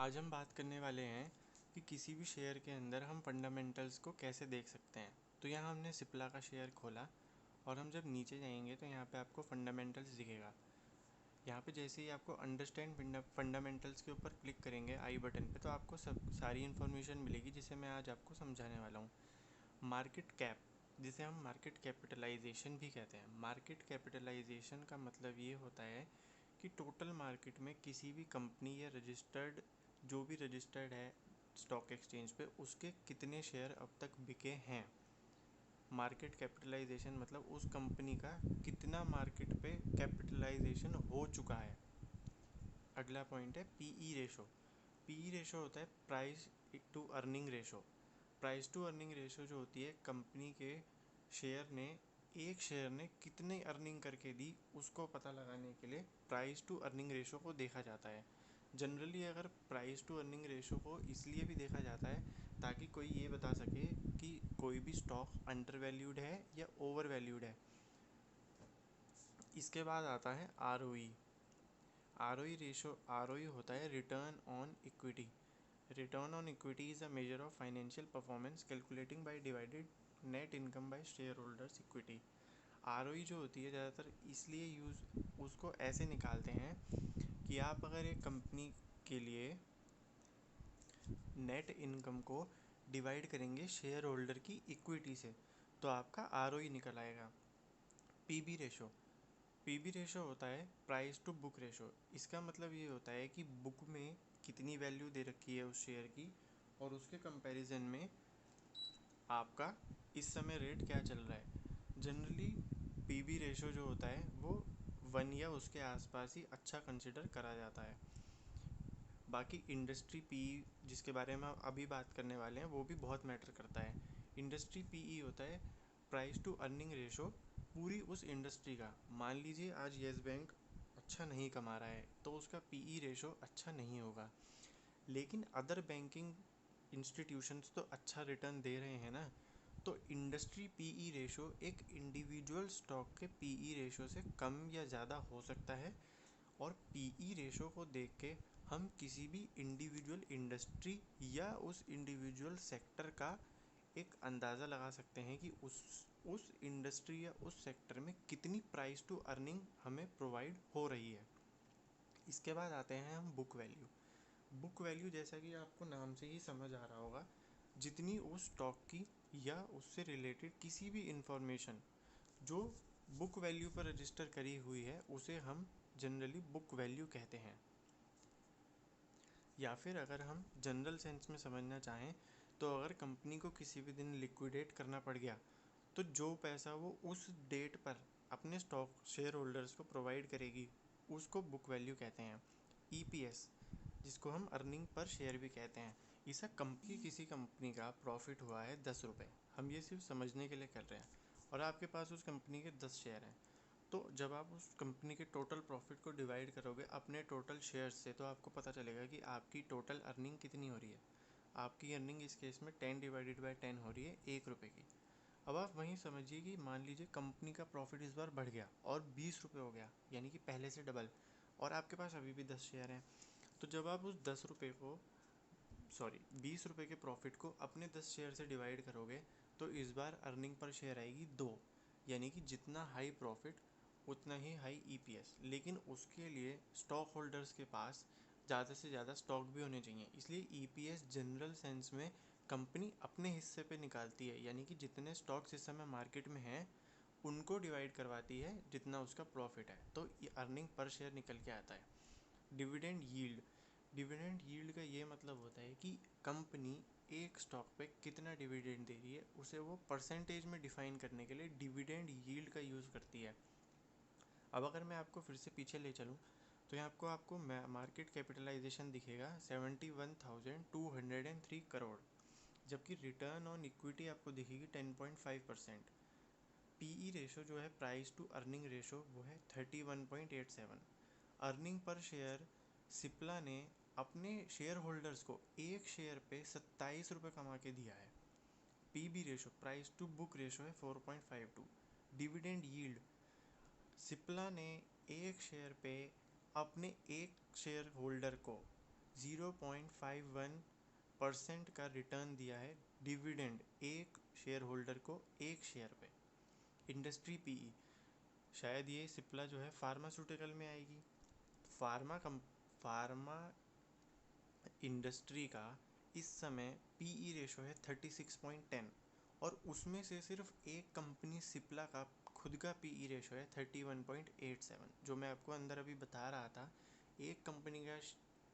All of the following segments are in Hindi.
आज हम बात करने वाले हैं कि किसी भी शेयर के अंदर हम फंडामेंटल्स को कैसे देख सकते हैं। तो यहाँ हमने सिप्ला का शेयर खोला और हम जब नीचे जाएंगे तो यहाँ पे आपको फंडामेंटल्स दिखेगा। यहाँ पे जैसे ही आपको अंडरस्टैंड फंडामेंटल्स के ऊपर क्लिक करेंगे आई बटन पे, तो आपको सब सारी इन्फॉर्मेशन मिलेगी जिसे मैं आज आपको समझाने वाला हूँ। मार्केट कैप, जिसे हम मार्केट कैपिटलाइजेशन भी कहते हैं। मार्केट कैपिटलाइजेशन का मतलब ये होता है कि टोटल मार्केट में किसी भी कंपनी या रजिस्टर्ड, जो भी रजिस्टर्ड है स्टॉक एक्सचेंज पे, उसके कितने शेयर अब तक बिके हैं। मार्केट कैपिटलाइजेशन मतलब उस कंपनी का कितना मार्केट पे कैपिटलाइजेशन हो चुका है। अगला पॉइंट है पीई रेशो। पीई रेशो होता है price to earning ratio. Price to earning ratio जो होती है, कंपनी के एक शेयर ने कितने अर्निंग करके दी, उसको पता लगाने के लिए प्राइस टू अर्निंग रेशो को देखा जाता है। जनरली अगर प्राइस टू अर्निंग रेशो को इसलिए भी देखा जाता है ताकि कोई ये बता सके कि कोई भी स्टॉक अंडर वैल्यूड है या ओवर वैल्यूड है। इसके बाद आता है आरओई। आरओई होता है return on equity. Return on equity is a measure of financial performance calculating by divided net income by share holders equity. ROE जो होती है ज़्यादातर इसलिए उसको ऐसे निकालते हैं कि आप अगर एक कंपनी के लिए नेट इनकम को डिवाइड करेंगे शेयर होल्डर की इक्विटी से, तो आपका आरओई निकल आएगा। PB ratio. पीबी रेशो होता है प्राइस टू बुक रेशो। इसका मतलब ये होता है कि बुक में कितनी वैल्यू दे रखी है उस शेयर की और उसके कंपैरिजन में आपका इस समय रेट क्या चल रहा है। जनरली पीबी रेशो जो होता है वो 1 या उसके आसपास ही अच्छा कंसिडर करा जाता है। बाकी इंडस्ट्री पीई, जिसके बारे में हम अभी बात करने वाले हैं, वो भी बहुत मैटर करता है। इंडस्ट्री पीई होता है प्राइस टू अर्निंग रेशो पूरी उस इंडस्ट्री का। मान लीजिए आज येस बैंक अच्छा नहीं कमा रहा है तो उसका पीई रेशो अच्छा नहीं होगा, लेकिन अदर बैंकिंग इंस्टीट्यूशंस तो अच्छा रिटर्न दे रहे हैं ना। तो इंडस्ट्री पीई रेशो एक इंडिविजुअल स्टॉक के पीई रेशो से कम या ज़्यादा हो सकता है, और पीई रेशो को देख के हम किसी भी इंडिविजुअल इंडस्ट्री या उस इंडिविजुअल सेक्टर का एक अंदाज़ा लगा सकते हैं कि उस इंडस्ट्री या उस सेक्टर में कितनी प्राइस टू अर्निंग हमें प्रोवाइड हो रही है। इसके बाद आते हैं हम बुक वैल्यू। बुक वैल्यू, जैसा कि आपको नाम से ही समझ आ रहा होगा, जितनी उस स्टॉक की या उससे रिलेटेड किसी भी इंफॉर्मेशन जो बुक वैल्यू पर रजिस्टर करी हुई है उसे हम जनरली बुक वैल्यू कहते हैं। या फिर अगर हम जनरल सेंस में समझना चाहें तो अगर कंपनी को किसी भी दिन लिक्विडेट करना पड़ गया तो जो पैसा वो उस डेट पर अपने स्टॉक शेयर होल्डर्स को प्रोवाइड करेगी उसको बुक वैल्यू कहते हैं। ईपीएस, जिसको हम अर्निंग पर शेयर भी कहते हैं, इसे किसी कंपनी का प्रॉफिट हुआ है 10 रुपये, हम ये सिर्फ समझने के लिए कर रहे हैं, और आपके पास उस कंपनी के 10 शेयर हैं। तो जब आप उस कंपनी के टोटल प्रॉफिट को डिवाइड करोगे अपने टोटल शेयर्स से, तो आपको पता चलेगा कि आपकी टोटल अर्निंग कितनी हो रही है। आपकी अर्निंग इस केस में 10/10 हो रही है 1 रुपये की। अब आप वहीं समझिए कि मान लीजिए कंपनी का प्रॉफिट इस बार बढ़ गया और 20 रुपये हो गया, यानी कि पहले से डबल, और आपके पास अभी भी 10 शेयर हैं। तो जब आप उस 20 रुपये के प्रॉफिट को अपने 10 शेयर से डिवाइड करोगे तो इस बार अर्निंग पर शेयर आएगी 2, यानी कि जितना हाई प्रॉफिट उतना ही हाई ईपीएस। लेकिन उसके लिए स्टॉक होल्डर्स के पास ज़्यादा से ज़्यादा स्टॉक भी होने चाहिए, इसलिए ईपीएस जनरल सेंस में कंपनी अपने हिस्से पे निकालती है, यानी कि जितने स्टॉक्स इस समय मार्केट में हैं उनको डिवाइड करवाती है जितना उसका प्रॉफिट है, तो ये अर्निंग पर शेयर निकल के आता है। Dividend yield. डिविडेंड यील्ड का ये मतलब होता है कि कंपनी एक स्टॉक पे कितना डिविडेंड दे रही है, उसे वो परसेंटेज में डिफाइन करने के लिए डिविडेंड यील्ड का यूज़ करती है। अब अगर मैं आपको फिर से पीछे ले चलूँ तो यहाँ आपको मार्केट कैपिटलाइजेशन दिखेगा 71,203 करोड़, जबकि रिटर्न ऑन इक्विटी आपको दिखेगी 10.5%। पीई रेशो जो है प्राइस टू अर्निंग रेशो वो है 31.87। अर्निंग पर शेयर, सिप्ला ने अपने शेयर होल्डर्स को एक शेयर पे 27 रुपये कमा के दिया है। PB ratio price to book ratio है 4.52। डिविडेंड यील्ड, सिप्ला ने एक शेयर पे अपने एक शेयर होल्डर को 0.51% का रिटर्न दिया है डिविडेंड एक शेयर होल्डर को एक शेयर पे। इंडस्ट्री पीई, शायद ये सिप्ला जो है फार्मास्यूटिकल में आएगी। फार्मा इंडस्ट्री का इस समय पीई रेशो है 36.10 और उसमें से सिर्फ एक कंपनी सिप्ला का खुद का पीई रेशो है 31.87। जो मैं आपको अंदर अभी बता रहा था, एक कंपनी का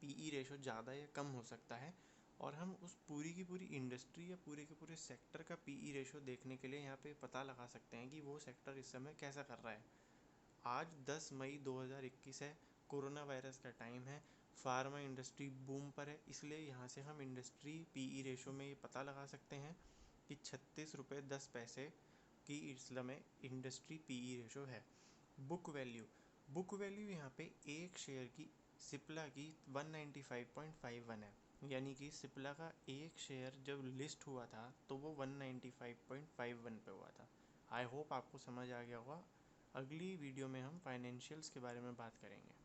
पीई रेशो ज़्यादा या कम हो सकता है और हम उस पूरी की पूरी इंडस्ट्री या पूरे के पूरे सेक्टर का पीई रेशो देखने के लिए यहाँ पे पता लगा सकते हैं कि वो सेक्टर इस समय कैसा कर रहा है। आज 10 मई 2021 है, कोरोना वायरस का टाइम है, फार्मा इंडस्ट्री बूम पर है, इसलिए यहाँ से हम इंडस्ट्री पीई रेशो में ये पता लगा सकते हैं कि 36 रुपये 10 पैसे की इस समय इंडस्ट्री पीई रेशो है। बुक वैल्यू यहाँ पे एक शेयर की सिप्ला की 195.51 है, यानी कि सिप्ला का एक शेयर जब लिस्ट हुआ था तो वो 195.51 पे हुआ था। आई होप आपको समझ आ गया होगा। अगली वीडियो में हम फाइनेंशियल्स के बारे में बात करेंगे।